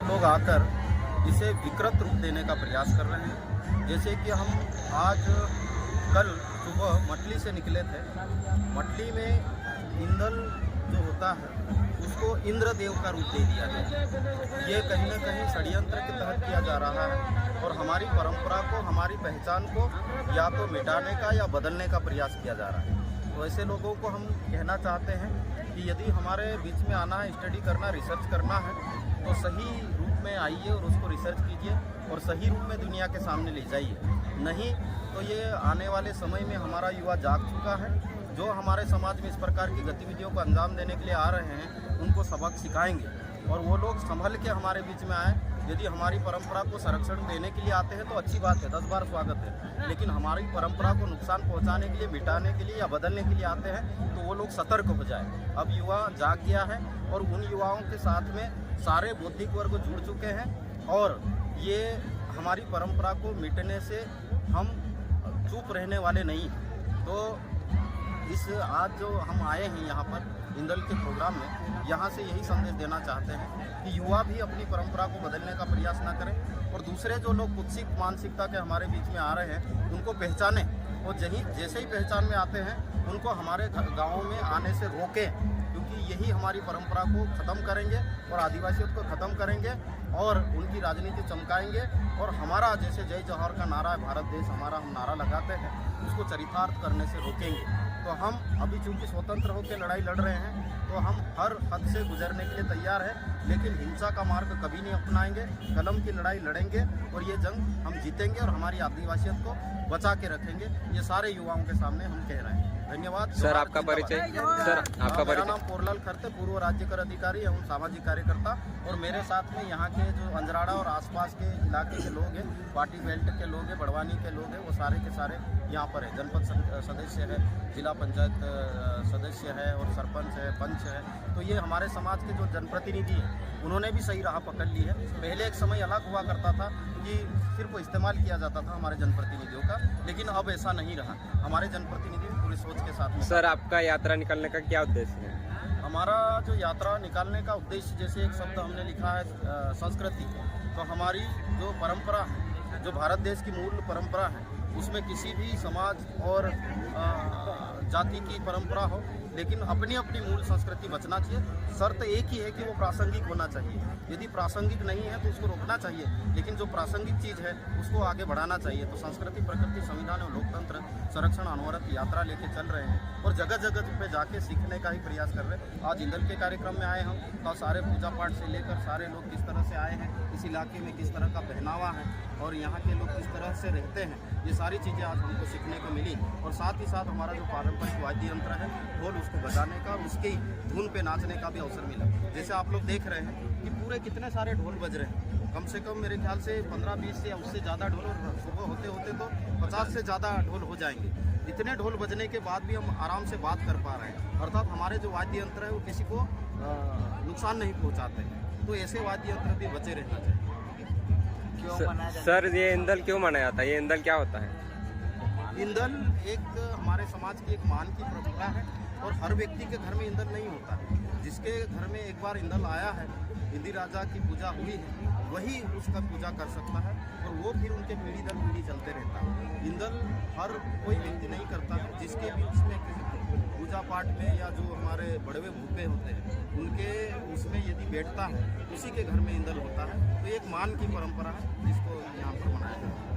लोग आकर इसे विकृत रूप देने का प्रयास कर रहे हैं। जैसे कि हम आज कल सुबह मटली से निकले थे। मटली में इंदल जो होता है उसको इंद्रदेव का रूप दे दिया गया। ये कहीं न कहीं षड्यंत्र के तहत किया जा रहा है और हमारी परंपरा को, हमारी पहचान को या तो मिटाने का या बदलने का प्रयास किया जा रहा है। तो ऐसे लोगों को हम कहना चाहते हैं कि यदि हमारे बीच में आना है, स्टडी करना, रिसर्च करना है तो सही रूप में आइए और उसको रिसर्च कीजिए और सही रूप में दुनिया के सामने ले जाइए। नहीं तो ये आने वाले समय में हमारा युवा जाग चुका है। जो हमारे समाज में इस प्रकार की गतिविधियों को अंजाम देने के लिए आ रहे हैं उनको सबक सिखाएंगे और वो लोग संभल के हमारे बीच में आए। यदि हमारी परंपरा को संरक्षण देने के लिए आते हैं तो अच्छी बात है, 10 बार स्वागत है। लेकिन हमारी परंपरा को नुकसान पहुंचाने के लिए, मिटाने के लिए या बदलने के लिए आते हैं तो वो लोग सतर्क हो जाए। अब युवा जाग गया है और उन युवाओं के साथ में सारे बौद्धिक वर्ग जुड़ चुके हैं और ये हमारी परंपरा को मिटने से हम चुप रहने वाले नहीं। तो इस आज जो हम आए हैं यहाँ पर इंदल के प्रोग्राम में, यहाँ से यही संदेश देना चाहते हैं कि युवा भी अपनी परंपरा को बदलने का प्रयास ना करें और दूसरे जो लोग कुत्सित मानसिकता के हमारे बीच में आ रहे हैं उनको पहचानें और जैसे ही पहचान में आते हैं उनको हमारे गाँवों में आने से रोकें, क्योंकि यही हमारी परंपरा को ख़त्म करेंगे और आदिवासियों को ख़त्म करेंगे और उनकी राजनीति चमकाएंगे। और हमारा जैसे जय जौहर का नारा है, भारत देश हमारा, हम नारा लगाते हैं, उसको चरितार्थ करने से रोकेंगे। तो हम अभी चूँकि स्वतंत्र होकर लड़ाई लड़ रहे हैं तो हम हर हद से गुजरने के लिए तैयार हैं, लेकिन हिंसा का मार्ग कभी नहीं अपनाएंगे। कलम की लड़ाई लड़ेंगे और ये जंग हम जीतेंगे और हमारी आदिवासियत को बचा के रखेंगे। ये सारे युवाओं के सामने हम कह रहे हैं। धन्यवाद सर। आपका परिचय? सर आपका मेरा नाम पोरलाल खरते, पूर्व राज्य कर अधिकारी एवं सामाजिक कार्यकर्ता। और मेरे साथ में यहाँ के जो अंजराड़ा और आसपास के इलाके के लोग हैं, पार्टी बेल्ट के लोग हैं, बड़वानी के लोग हैं, वो सारे के सारे यहाँ पर है। जनपद सदस्य है, जिला पंचायत सदस्य है और सरपंच है, पंच है। तो ये हमारे समाज के जो जनप्रतिनिधि हैं उन्होंने भी सही राह पकड़ ली है। पहले एक समय अलग हुआ करता था कि सिर्फ इस्तेमाल किया जाता था हमारे जनप्रतिनिधियों का, लेकिन अब ऐसा नहीं रहा। हमारे जनप्रतिनिधि पूरी सोच के साथ में। सर आपका यात्रा निकालने का क्या उद्देश्य है? हमारा जो यात्रा निकालने का उद्देश्य, जैसे एक शब्द हमने लिखा है संस्कृति, तो हमारी जो परंपरा है, जो भारत देश की मूल परंपरा है, उसमें किसी भी समाज और जाति की परंपरा हो, लेकिन अपनी अपनी मूल संस्कृति बचना चाहिए। शर्त एक ही है कि वो प्रासंगिक होना चाहिए। यदि प्रासंगिक नहीं है तो उसको रोकना चाहिए, लेकिन जो प्रासंगिक चीज़ है उसको आगे बढ़ाना चाहिए। तो संस्कृति, प्रकृति, संविधान और लोकतंत्र संरक्षण अनवरत यात्रा लेके चल रहे हैं और जगह जगह पे जाके सीखने का ही प्रयास कर रहे हैं। आज इंदल के कार्यक्रम में आए हम, तो सारे पूजा पाठ से लेकर सारे लोग किस तरह से आए हैं, इस इलाके में किस तरह का पहनावा है और यहाँ के लोग किस तरह से रहते हैं, ये सारी चीज़ें आज हमको सीखने को मिली। और साथ ही साथ हमारा जो पारंपरिक वाद्य यंत्र है, ढोल, उसको बजाने का, उसकी धुन पे नाचने का भी अवसर मिला। जैसे आप लोग देख रहे हैं कि पूरे कितने सारे ढोल बज रहे हैं, कम से कम मेरे ख्याल से 15-20 या उससे ज़्यादा ढोल, और सुबह होते होते तो 50 से ज़्यादा ढोल हो जाएंगे। इतने ढोल बजने के बाद भी हम आराम से बात कर पा रहे हैं, अर्थात हमारे जो वाद्य यंत्र है वो किसी को नुकसान नहीं पहुँचाते हैं। तो ऐसे वाद्य यंत्र भी बचे रहना चाहिए। सर ये इंदल क्यों मनाया जाता है? ये इंदल क्या होता है? इंदल एक हमारे समाज की एक मान की परंपरा है और हर व्यक्ति के घर में इंदल नहीं होता है। जिसके घर में एक बार इंदल आया है, इंदी राजा की पूजा हुई है, वही उसका पूजा कर सकता है और वो फिर उनके पीढ़ी दर पीढ़ी चलते रहता है। इंदल हर कोई व्यक्ति नहीं करता है। जिसके बीच में पूजा पाठ में या जो हमारे बड़वे भूपे होते हैं उनके उसमें यदि बैठता है, उसी के घर में इंदल होता है। तो एक मान की परंपरा है जिसको यहाँ पर मनाया जाता है।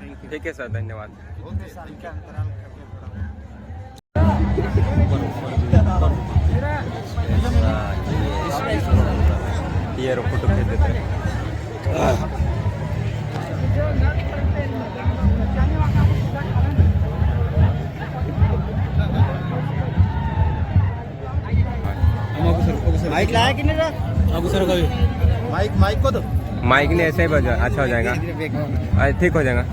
Thank you. ठीक है सर, धन्यवाद। ये फोटो भेज देते हैं। माइक लाया कि नहीं रहा अब सर कभी माइक को तो माइक नहीं ऐसे ही बजा अच्छा हो जाएगा ठीक हो जाएगा।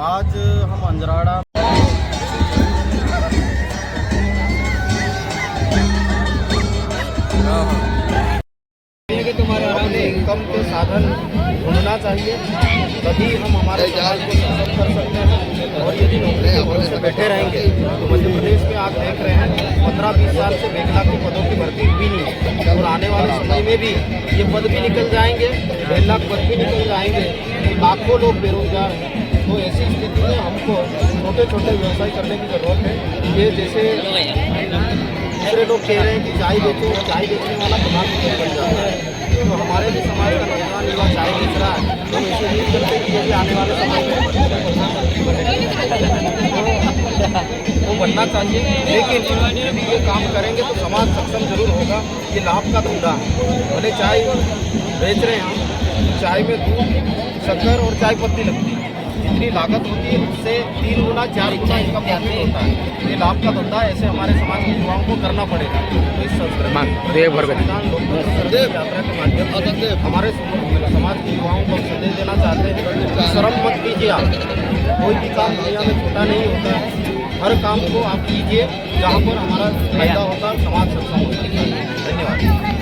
आज हम अंजराड़ा अपने इनकम के साधन ढूंढना चाहिए, तभी हम हमारे समाज को सशक्त कर सकते हैं। और यदि नौकरी के भरोसे बैठे रहेंगे तो मध्य प्रदेश में आप देख रहे हैं 15-20 साल से बेगला के पदों की भर्ती हुई नहीं, और आने वाले समय में भी ये पद भी निकल जाएंगे, 1.5 लाख पद भी निकल जाएंगे, लाखों लोग बेरोजगार हैं। तो ऐसी स्थिति में हमको छोटे छोटे व्यवसाय करने की ज़रूरत है। ये जैसे दूसरे लोग कह रहे हैं कि चाय बेचो, चाय बेचने वाला प्रधानमंत्री बन जाता है, तो हमारे भी समाज का नौजवान युवा चाय बेच रहा है, तो ऐसे उम्मीद करते हैं कि ये भी आने वाले समय में वो बनना चाहिए। लेकिन यदि ये काम करेंगे तो समाज सक्षम जरूर होगा। ये लाभ का धंधा है, भले चाय बेच रहे हैं हम, चाय में दूध, शक्कर और चाय पत्ती लगती है, जितनी लागत होती है उससे 3 गुना 4 गुना इनका प्रॉफिट होता है। ये लाभ का धंधा ऐसे हमारे समाज के युवाओं को करना पड़ेगा। तो इस संविधान लोकतंत्र यात्रा के माध्यम से हमारे समाज के युवाओं को संदेश देना चाहते हैं कि शर्म मत कीजिए। आप कोई भी काम दुनिया में छोटा नहीं होता है, हर काम को आप कीजिए जहाँ पर हमारा फायदा होता है, समाज सक्षम होता है। धन्यवाद।